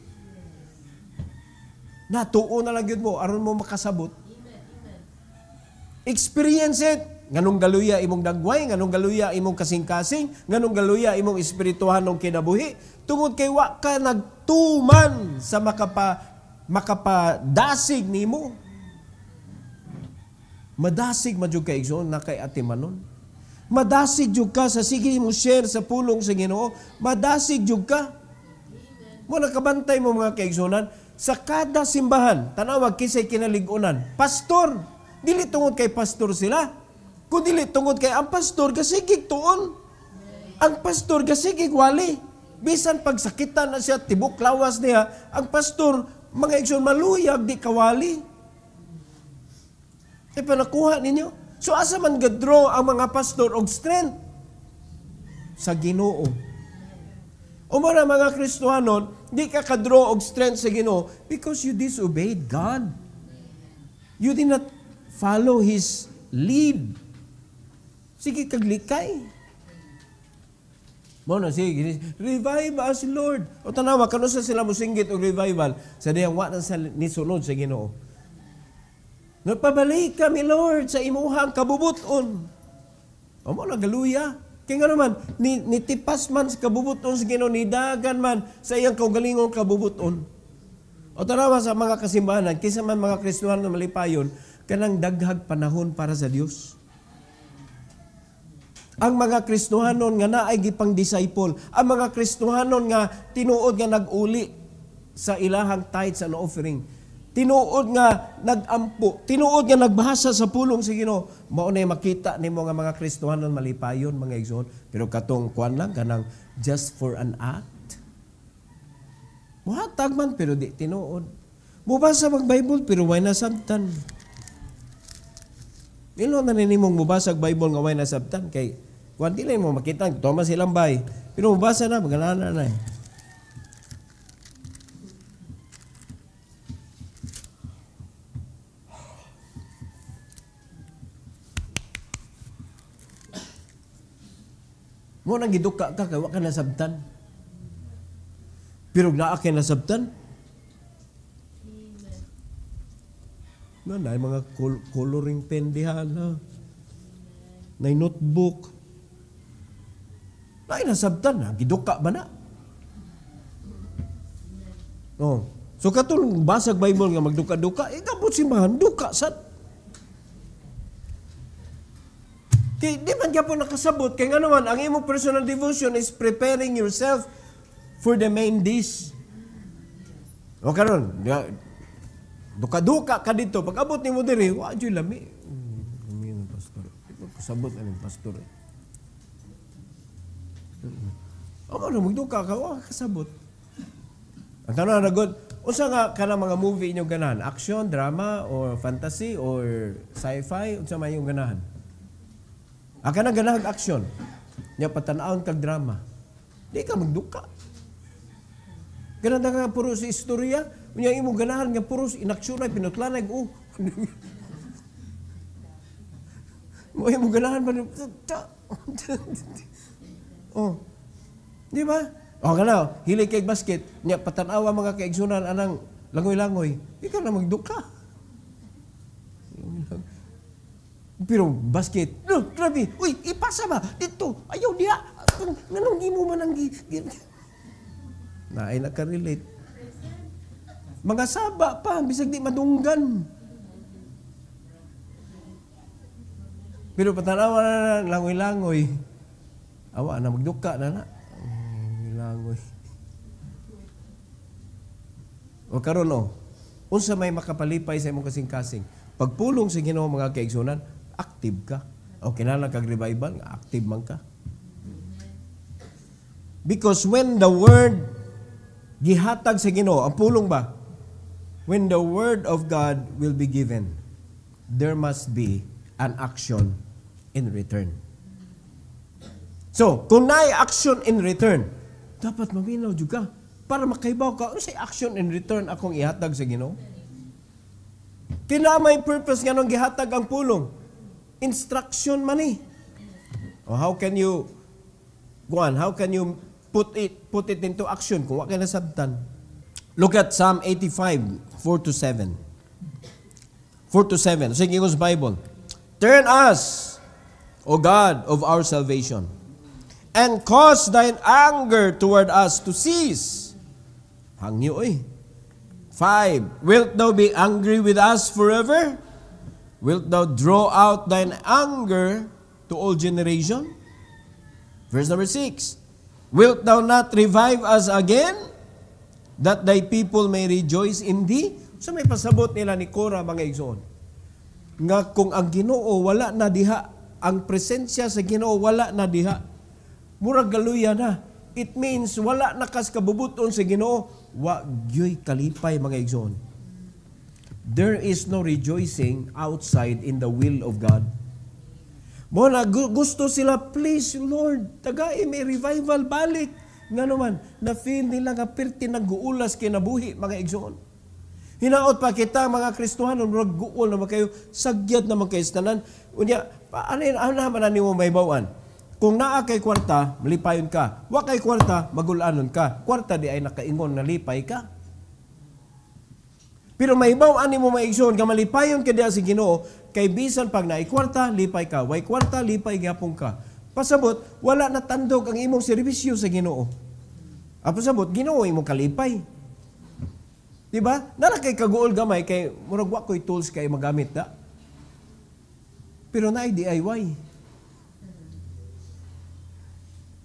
Natuo na lang yun mo, aron mo makasabot. Experience it. Nganong galuya imong dagway, nganong galuya imong kasing-kasing, nganong galuya imong espirituhan ng kinabuhi. Tungod kay wa ka nagtuman sa makapadasig nimo. Madasig madjud ka igsoon na kay atimanon. Madasig jud ka sa sige mo share sa pulong sa Ginoo. Madasig jud ka. Mo nakabantay mo mga kaigsunan sa kada simbahan, tanawag kisay kinalig-unan. Pastor, dili tungod kay pastor sila. Kung dili tungod kay ang pastor gasigig tuon. Ang pastor gasigig wali. Bisan pagsakitan na siya tibok lawas niya, ang pastor mga igsoon maluyag di kawali. E panakuha ninyo. So asa man gadraw ang mga pastor og strength sa Ginoo. O mga Kristohanon, di ka kadraw og strength sa Ginoo because you disobeyed God. You did not follow His lead. Sige kaglikay. Mo na sige, revive us Lord. O tanawa kanusa sila mosinggit og revival sa diyang wa na sa nisunod sa Ginoo. Nagpabalik kami, Lord, sa imuhang kabubuton. O mo na, galuya. Kaya nga naman, nitipas man sa kabubuton sa Ginoo, nidagan man sa iyang kaugalingong kabubuton. O tanawa sa mga kasimbahan, kisa man mga Kristohan na malipayon, kanang daghag panahon para sa Dios. Ang mga Kristohanon nga naay gipang disciple, ang mga Kristohanon nga tinuod nga nag-uli sa ilahang tithes and offering, tinuod nga nagampo, tinuod nga nagbahasa sa pulong sa Ginoo, mao na makita nimo nga mga Kristohanon malipayon mga igsoon, pero katong kuan lang kanang just for an act. Muhatag man pero di tinuod. Mubasa mag Bible pero way nasabtan. Ilo na nimong mubasa Bible nga way nasabtan kay kuan dili mo makita toma silang bay, pero mubasa na maganana na. Mo nang giduka ka kay wa ka nasabtan. Pero naa kay nasabtan. Na mga coloring pen diha na. Nay notebook. Nay nasabtan na giduka ba na? Oh. So katong basag Bible nga magduka-duka, gabot simbahan duka sad. Kay di man gyapon nakasabot kay nga naman ang imong personal devotion is preparing yourself for the main dish. O karon, duka-duka ka dito pag abot nimo diri, wa jud lami. Lami ng pastor. Kasabot aning pastor. Ano magduka ka, wa kasabot. Ang tanong na god, unsa nga kana mga movie inyong ganahan? Action, drama, or fantasy, or sci-fi? Unsa man inyong ganahan? Ang kanang ganahan action. Nya patanawon kag drama. Di ka magduka. Ganun nga puro si istorya, unya imong ganahan nga puro inaksyon ay pinutlanay mo imong ganahan man. Oh. Di ba? O kana, hilig kay basket, nya patanawa mga kaigsunan anang langoy-langoy. Ikaw na magduka. Pero basket, no, grabe. Uy, ipasa ba? Dito, ayaw diya. Nanong imo man ang na ay nakarelate. Mga saba pa, bisag di madunggan. Pero patanawa na langoy-langoy. Awa na magduka na na. Langoy. O karon no, unsa may makapalipay sa imong kasing-kasing. Pagpulong sa Ginoo mga kaigsunan, active ka. O kinahanglan kag revival, active man ka. Because when the word gihatag sa Ginoo, ang pulong ba? When the word of God will be given, there must be an action in return. So, kung naay action in return, dapat maminaw juga para makaibaw ka, ano say action in return akong ihatag sa Ginoo? Kina may purpose nga nung gihatag ang pulong. Instruction man eh. O how can you put it into action kung wa kay nasabtan? Look at Psalm 85, 4-7. 4-7. Sige, English Bible. Turn us, O God of our salvation, and cause thine anger toward us to cease. Hangyo eh. 5. Wilt thou be angry with us forever? Wilt thou draw out thine anger to all generation? Verse number 6. Wilt thou not revive us again, that thy people may rejoice in thee? So may pasabot nila ni Korah mga igsoon. Nga kung ang Ginoo wala na diha, ang presensya sa Ginoo wala na diha, murag galuya na. It means wala na kas kabubuton sa Ginoo, wa gyoy kalipay mga igsoon. There is no rejoicing outside in the will of God. Mo na gusto sila, please Lord, tagay may revival balik. Nga naman, na-feel nila nga perti nag-uulas kinabuhi mga igsoon. Hinaot pa kita mga Kristohanon, murag guol naman kayo, sagyat naman kayo tanan. Unya, ano naman nimo may bawan? Kung naa kay kwarta, malipayon ka. Wa kay kwarta, magulanon ka. Kwarta di ay nakaingon na lipay ka. Pero may bawaan nimo maigsoon ka malipayon ka diha sa Ginoo, kay bisan pag naay kwarta, lipay ka. Way kwarta, lipay gyapon ka. Pasabot, wala na tandog ang imong serbisyo sa Ginoo. Pasabot, Ginoo imong kalipay. Diba? Nara kay kaguol gamay kay murag wa koy tools kay magamit da. Pero naay DIY.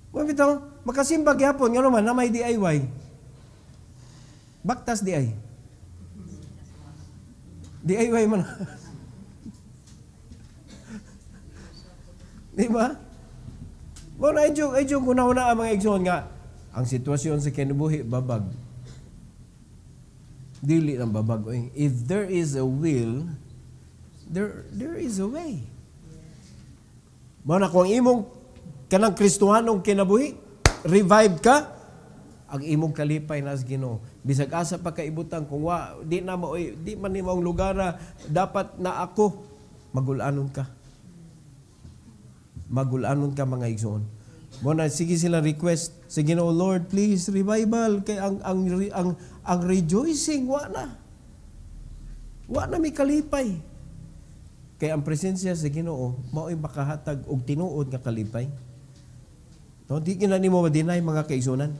Wa bitaw, makasimbag gyapon nga naman na may DIY. Baktas DIY. DIY man. Diba? Mo na ay kuna-una ang mga igsoon nga ang sitwasyon sa kinabuhi babag. Dili ang babag. If there is a will, there is a way. Mo na kung imong kanang Kristohanong kinabuhi, revive ka, ang imong kalipay na sa Ginoo. Bisag asa pa kaibutang kung di man nimo ang lugar dapat na ako, magulanon ka. Magulanon ka mga igsoon. Mo na sige sila request sa Ginoo, Lord, please revival kay ang rejoicing wa na may kalipay. Kay ang presensya sa Ginoo mao'y makahatag og tinuod nga kalipay. No, di kina nimo ma-deny mga kaigsunan.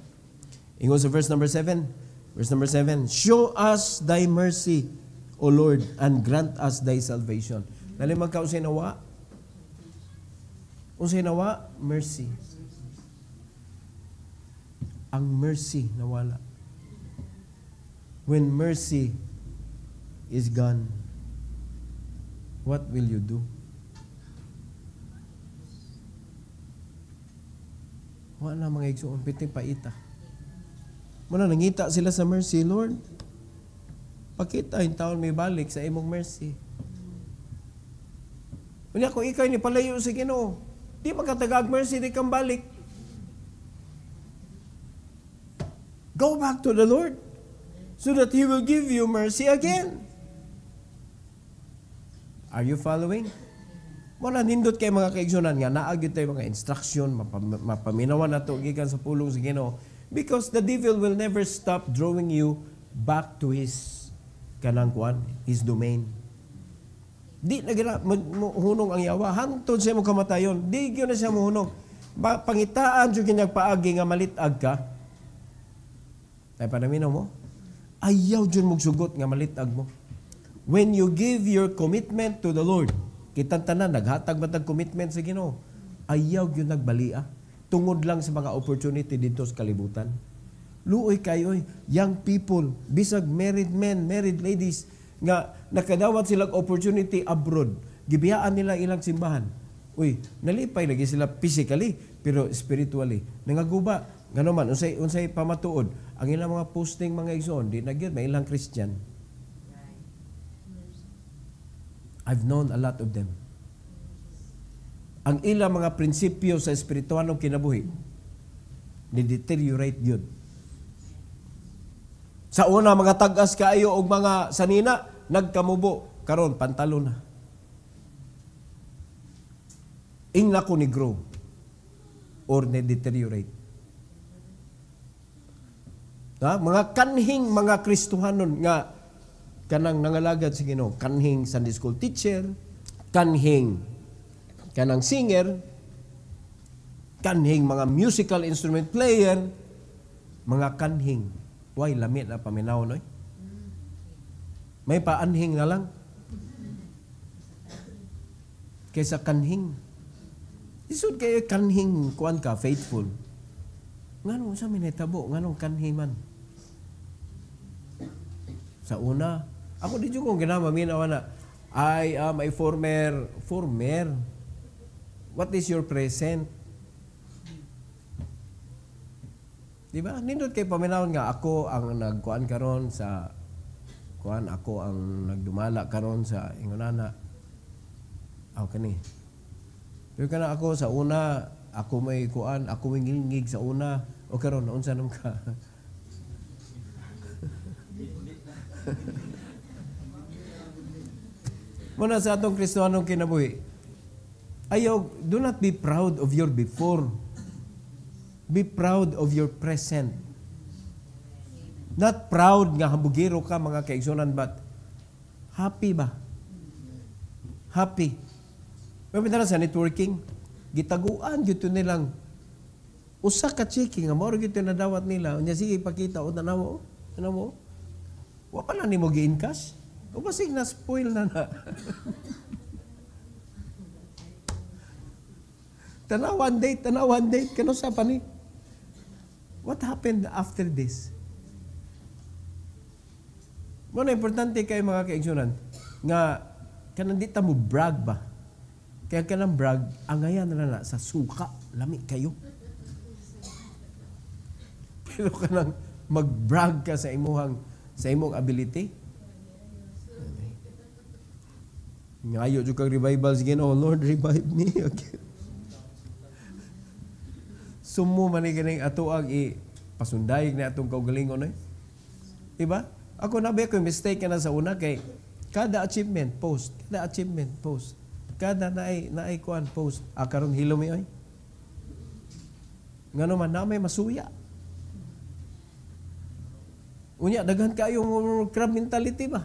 Ingon sa verse number 7. Verse number 7. Show us thy mercy, O Lord, and grant us thy salvation. Nalimang kausay na wa. Unsay nawa? Mercy. Ang mercy nawala. When mercy is gone, what will you do? Wala mga igsoon, piti paita. Muna nangita sila sa mercy, Lord. Pakita yung taon may balik sa imong mercy. Unya kung ikaw ni palayo sa Ginoo, di makatagag mercy, di kang balik. Go back to the Lord so that He will give you mercy again. Are you following? Muna nindot kay mga kaigsunan nga naagid tayo mga instruction, mapaminawan nato gikan sa pulong sa Ginoo, because the devil will never stop drawing you back to his kanang kuan, his domain. Di na gina hunong ang yawa hantod sa imong kamatayon. Di gyud na siya mohunong. Pangitaan jud kinyag paagi nga malitag ka. Ay panaminaw mo? Ayaw jud mong sugot nga malitag mo. When you give your commitment to the Lord, kitang tanan naghatag matag commitment sa Ginoo, ayaw gyud nagbalia tungod lang sa mga opportunity dito sa kalibutan. Luoy kayo, young people, bisag married men, married ladies, nga nakadawat silang opportunity abroad, gibiyaan nila ilang simbahan. Uy, nalipay lagi sila physically, pero spiritually. Nangaguba, ngano man, unsay pamatuod, ang ilang mga posting mga igsoon, di na gyud may ilang Christian. I've known a lot of them. Ang ilang mga prinsipyo sa espiritualong kinabuhi, ni-deteriorate yun. Sa una, mga tagas kaayo o mga sanina, nagkamubo. Karon pantalon na. Ingna ko ni grow or ni-deteriorate. Mga kanhing mga Kristohanon nga kanang nangalagad sa Ginoo, kanhing Sunday school teacher, kanhing kanang singer, kanhing mga musical instrument player, mga kanhing. Why lamit na paminaw noy? May paanhing na lang kaysa kanhing. Isod kayo kanhing kuan ka faithful. Nganong sa minitabo, nganong kanhing man. Sa una, ako di ko ginamaminaw na I am a former. What is your present? Diba? Nindot kay paminawon nga ako ang nagkuan karon sa kuan, ako ang nagdumala karon sa ingonana. Aw kani. Pero kana ako sa una, ako may kuan, ako may ngilngig sa una, o karon unsa nam ka? Muna sa atong Kristohanong kinabuhi, ayaw, do not be proud of your before. Be proud of your present. Not proud nga hambugiro ka mga kaigsunan, but happy ba? Happy. Pagpintara sa networking, gitaguan dito nilang usa ka checking nga mao gyud nadawat nila. Unya sige ipakita o tanawo. Tanawo. Wa pa lang nimo gi-encash. O basig na spoil na na. Tanawan date, kano sa pa ni? What happened after this? Muna importante kay mga kaigsunan nga kanang di ta mo brag ba? Kaya kanang brag, angayan na sa suka, lami kayo. Pero kanang mag-brag ka sa imong ability. Ngayo jud kag revival sige no, Lord revive me again. Sumo man ni ganing atuag pasundayig na atong kaugalingon eh. Diba? Ako na ba ko mistake na sa una kay kada achievement post, kada naay kuan post. Karon hilom mi oy. Ngano man na may masuya. Unya daghan kayo crab mentality ba?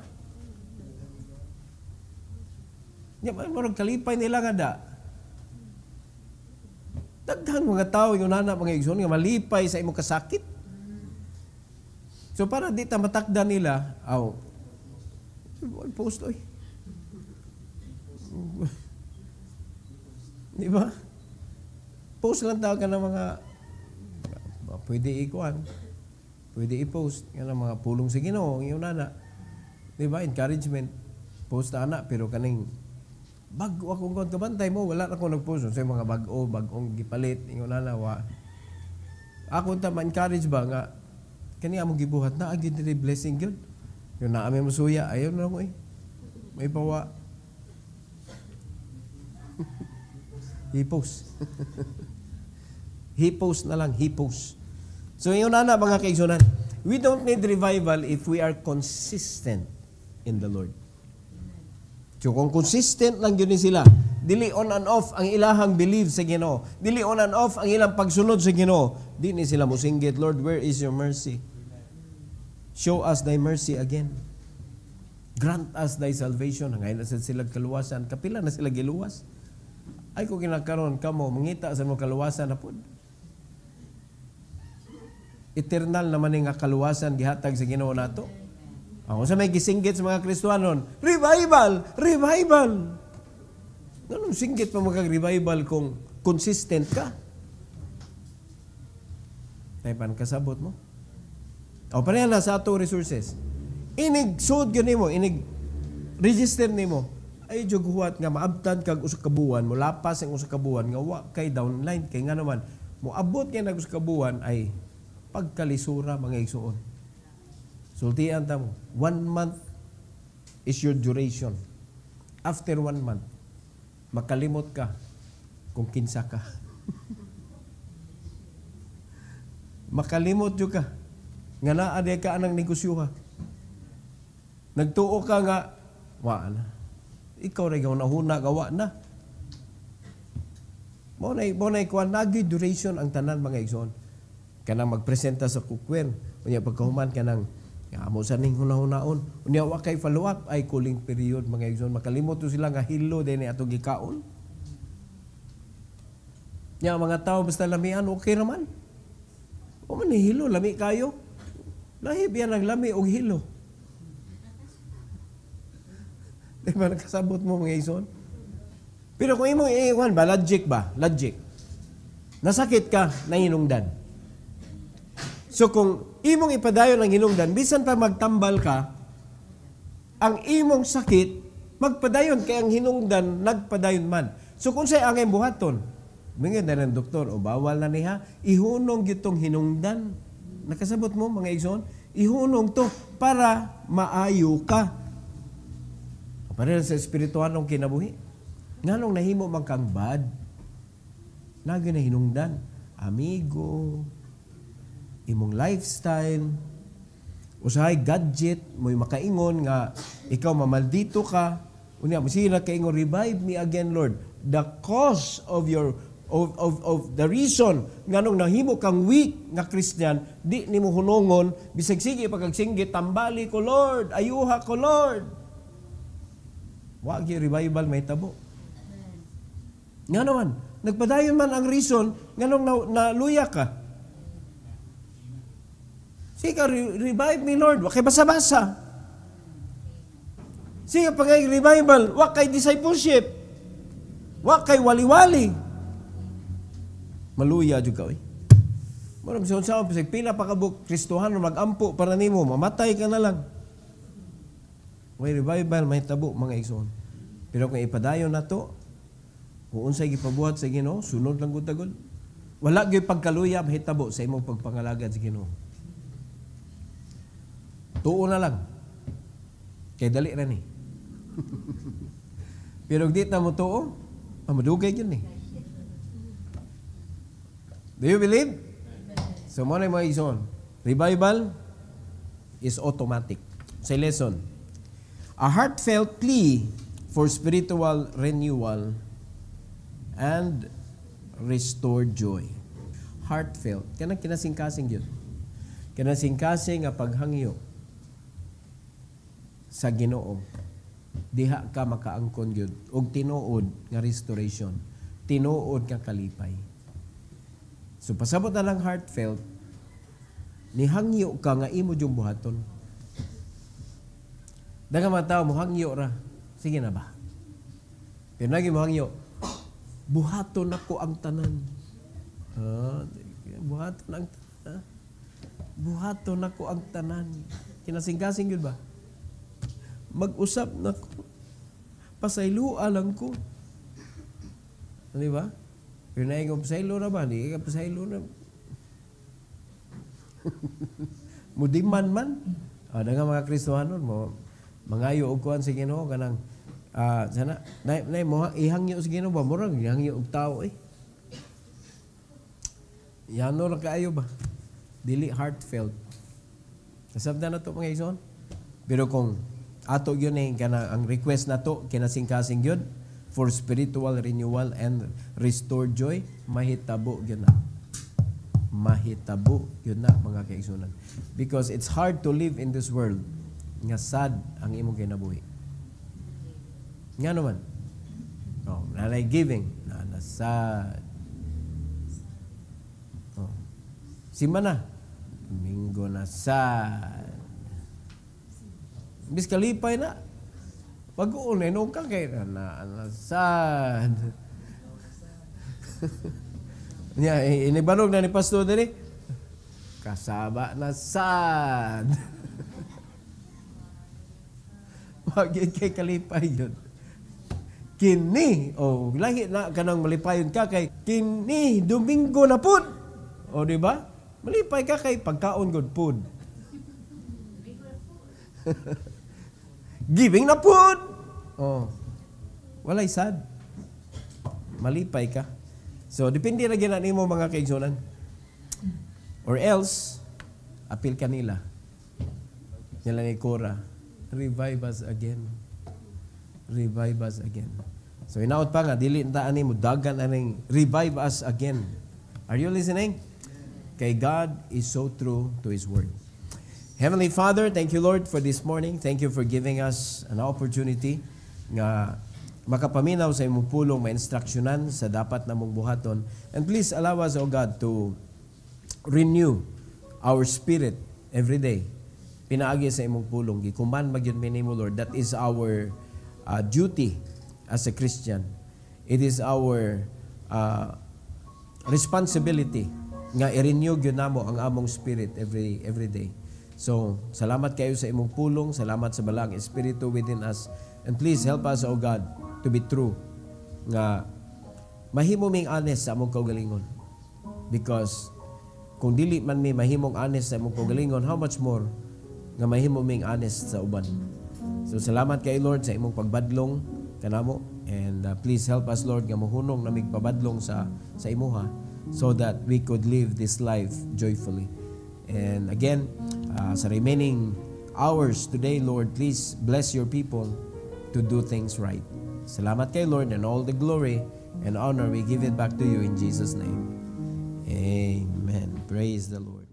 Nya may kalipay nila nga da. Daghan mga tao yung nana mga igsoon nga malipay sa imong kasakit. So para di ta matakda nila, post oy. Di ba? Post lang tao ka ng mga pwede ikuan. Pwede i-post nga ng mga pulong sa Ginoo, yung nana. Di ba? Encouragement. Post na anak, pero kaning bago akong kabantay mo, wala na akong nag-post. Sa mga bagong gipalit, yung nana, ako ta ma-encourage ba nga, kani among gibuhat na, agad nila blessing yun. Yung naami mo suya, ayaw na mo may pawa. He-post. He-post na lang, he-post. So yun na mga kaigsunan, we don't need revival if we are consistent in the Lord. So kung consistent lang yun sila, dili on and off ang ilahang believe sa Ginoo, dili on and off ang ilang pagsunod sa Ginoo, di ni sila musinggit, Lord, where is your mercy? Show us thy mercy again. Grant us thy salvation. Ngayon na sila kaluwasan. Kapila na sila giluwas. Ay kung kinakaroon ka mo, mangita sa mo kaluwasan na po. Eternal naman nga kaluwasan gihatag sa Ginoo nato. Ako sa may gisinggit sa mga Kristiyanon, revival! Revival! Ganun singgit pa magag-revival kung consistent ka? Taypan kasabot mo. O pareha na sa ato resources. Inig-sud yun mo, inig-register ni mo. Ay, juguhat nga, maabtan kag usa ka buwan, mo lapas ang usa ka buwan, nga wa kay downline, kay nga naman, mo abot nga nag usa ka buwan, ay pagkalisura mga igsuon. Sultian ta mo, 1 month is your duration. After 1 month, makalimot ka kung kinsa ka. Makalimot yun ka. Nga naade ka anang negosyo ha. Nagtuo ka nga, wa na. Ikaw rin yung nahuna, gawa na. Monay kuha, nagi duration ang tanan mga igsoon. Kanang magpresenta sa kukwen. Unya pagkahuman kanang amo sa ning hunahon. Unya wa kay follow up ay cooling period mga igsoon. Makalimot to sila nga hilo din atong gikaon. Nya mga tao basta lamian okay raman. O man ni hilo lami kayo. Lahi biya naglami og hilo. Di ba nakasabot mo mga igsoon? Pero kung imong iiwan ba, logic ba? Logic. Nasakit ka, nahinungdan. So kung imong ipadayon ang hinungdan, bisan pa magtambal ka, ang imong sakit, magpadayon kay ang hinungdan, nagpadayon man. So kung sa'y angay buhaton, mingin na ng doktor, o bawal na niya, ihunong gitong hinungdan. Nakasabot mo mga igsoon? Ihunong to para maayo ka. Para sa espirituanong kinabuhi. Nganong nahimo man kang bad, nagi na hinungdan, amigo, imong lifestyle, usahay gadget, mo'y makaingon nga, ikaw mamaldito ka, unya mo sila kaingon, revive me again, Lord. The cause of your, of the reason, nganong nahimo kang weak nga Christian, di nimo hunongon, bisag sige pagkagsinggit, tambali ko, Lord, ayuha ko, Lord. Wag yung revival may tabo. Nga naman, nagpadayon man ang reason, nga nung naluya ka. Sige, revive me, Lord. Wag kay basa-basa. Sige, pagay revival, wag kay discipleship. Wag kay wali-wali. Maluya juga, oy. Marang sa pila pa kabuk, Kristohan, mag-ampo para nimo, mamatay ka na lang. May revival, may tabo, mga igsoon. Pero kung ipadayon na to, kung unsay gipabuhat sa Ginoo, sunod lang gud tagod. Wala gyud pagkaluya mahitabo sa imong pagpangalagad sa Ginoo. Tuo na lang. Kay dali ra ni. Pero di ta mo tuo, madugay gyud ni. Do you believe? So mo na mga igsoon. Revival is automatic. Say lesson. A heartfelt plea for spiritual renewal and restored joy. Heartfelt. Kanang kinasingkasing yun. Kinasingkasing nga paghangyo sa Ginoo. Diha ka makaangkon yun. Og tinuod nga restoration. Tinuod nga kalipay. So pasabot na lang heartfelt, nihangyo ka nga imo yung buhaton. Daga mga tao, muhangyo ra. Sige na ba? Pero naging muhangyo, buhaton ako ang tanan. Buhaton ang tanan. Buhaton ako ang tanan. Kinasing-kasing yun ba? Mag-usap na ko. Pasayloa lang ko. Di ba? Pero na ikaw pasaylo na ba? Di ka pasaylo na. Mudiman man. Da nga mga Kristohanon mo, mangayo og kuan sa Ginoo kanang sana nay mo ihangyo sa Ginoo ba murag ihangyo og tao eh. Yano lang kaayo ba? Dili heartfelt. Kasabdan na to mga igsoon. Pero kung ato yun eh, ang request na to, kinasing-kasing yun, for spiritual renewal and restored joy, mahitabo yun na. Mahitabo yun na mga kaigsunan. Because it's hard to live in this world nga sad ang imong kinabuhi. Nga naman. Oh, nanay giving, na sad. Oh. Simana, Domingo na sad. Bis kalipay na. Pag-uun, inom ka kayo na sad. Inibanog na ni Pastor din kasaba na sad. Wag yun kay kalipay yun. Kini, lahi na kanang malipayon ka kay kini, Domingo na pud. O di ba? Malipay ka kay pagkaon good pud. Giving na pud. Walay sad. Malipay ka. So, depende na gina nimo mga kaigsunan. Or else, appeal ka nila. Nila ni Cora, revive us again. Revive us again. So, inaot pa nga, dili ntaan mo, dagan aning revive us again. Are you listening? Kay God is so true to His Word. Heavenly Father, thank you Lord for this morning. Thank you for giving us an opportunity nga makapaminaw sa imong pulong, ma-instructionan sa dapat namong buhaton. And please allow us, O God, to renew our spirit every day. Pinaagi sa imong pulong. Gikuman magyud minimo, Lord. That is our duty as a Christian. It is our responsibility nga i-renew gyud namo ang among spirit every day. So, salamat kayo sa imong pulong. Salamat sa balang Espiritu within us. And please help us, O God, to be true. Nga, mahimo ming honest sa among kaugalingon. Because, kung dili man mi mahimong honest sa among kaugalingon, how much more nga mahimo ming honest sa uban. So, salamat kay Lord sa imong pagbadlong kanamo. And please help us, Lord, nga mohunong na migpabadlong sa imuha so that we could live this life joyfully. And again, sa remaining hours today, Lord, please bless your people to do things right. Salamat kay Lord, and all the glory and honor we give it back to you in Jesus' name. Amen. Praise the Lord.